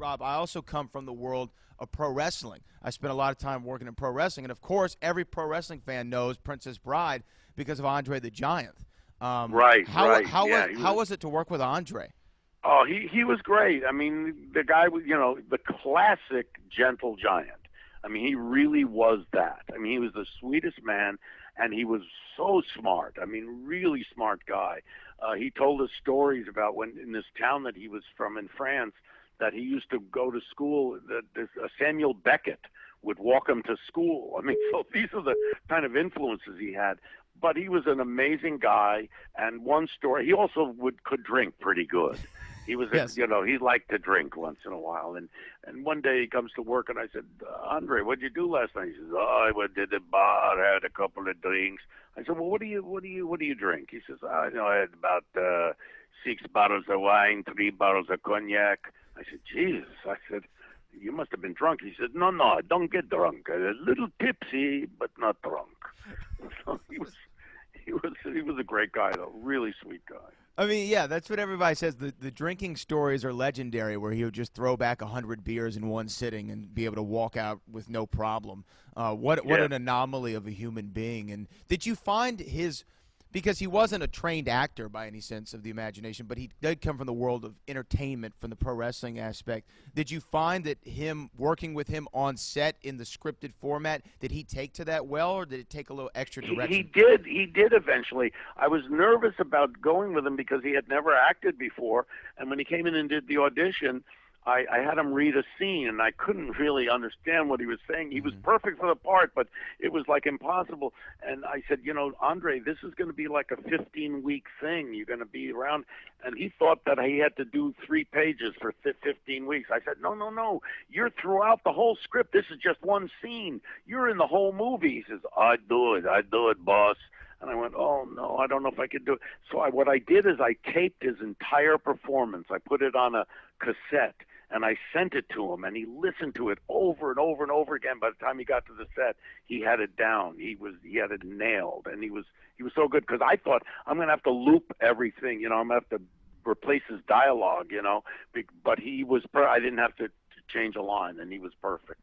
Rob, I also come from the world of pro wrestling. I spent a lot of time working in pro wrestling, and of course, every pro wrestling fan knows Princess Bride because of Andre the Giant. Right, right. Yeah, How was it to work with Andre? Oh, he was great. I mean, the guy was, the classic gentle giant. I mean, he really was that. I mean, he was the sweetest man, and he was so smart. I mean, really smart guy. He told us stories about when in this town that he was from in France that he used to go to school. That Samuel Beckett would walk him to school. I mean, so these are the kind of influences he had. But he was an amazing guy. And one story, he also could drink pretty good. He was, Yes. he liked to drink once in a while. And one day he comes to work, and I said, Andre, what'd you do last night? He says, oh, I went to the bar, had a couple of drinks. I said, well, what do you drink? He says, I had about 6 bottles of wine, 3 bottles of cognac. I said, Jesus. I said, you must have been drunk. He said, no, I don't get drunk. A little tipsy, but not drunk. So he was a great guy, though, really sweet guy. I mean, yeah, that's what everybody says. The drinking stories are legendary, where he would just throw back 100 beers in one sitting and be able to walk out with no problem. What an anomaly of a human being. And did you find his – because he wasn't a trained actor by any sense of the imagination, but he did come from the world of entertainment, from the pro wrestling aspect. Did you find that him working with him on set in the scripted format, did he take to that well, or did it take a little extra direction? He did eventually. I was nervous about going with him because he had never acted before, and when he came in and did the audition, I had him read a scene, and I couldn't really understand what he was saying. He was perfect for the part, but it was like impossible. And I said, Andre, this is going to be like a 15-week thing. You're going to be around. And he thought that he had to do 3 pages for 15 weeks. I said, no. You're throughout the whole script. This is just one scene. You're in the whole movie. He says, I do it, boss. And I went, oh, no, I don't know if I could do it. So what I did is I taped his entire performance. I put it on a cassette, and I sent it to him, and he listened to it over and over and over again. By the time he got to the set, he had it down. He had it nailed, and he was so good, because I thought, I'm going to have to loop everything. I'm going to have to replace his dialogue, but he was I didn't have to change a line, and he was perfect.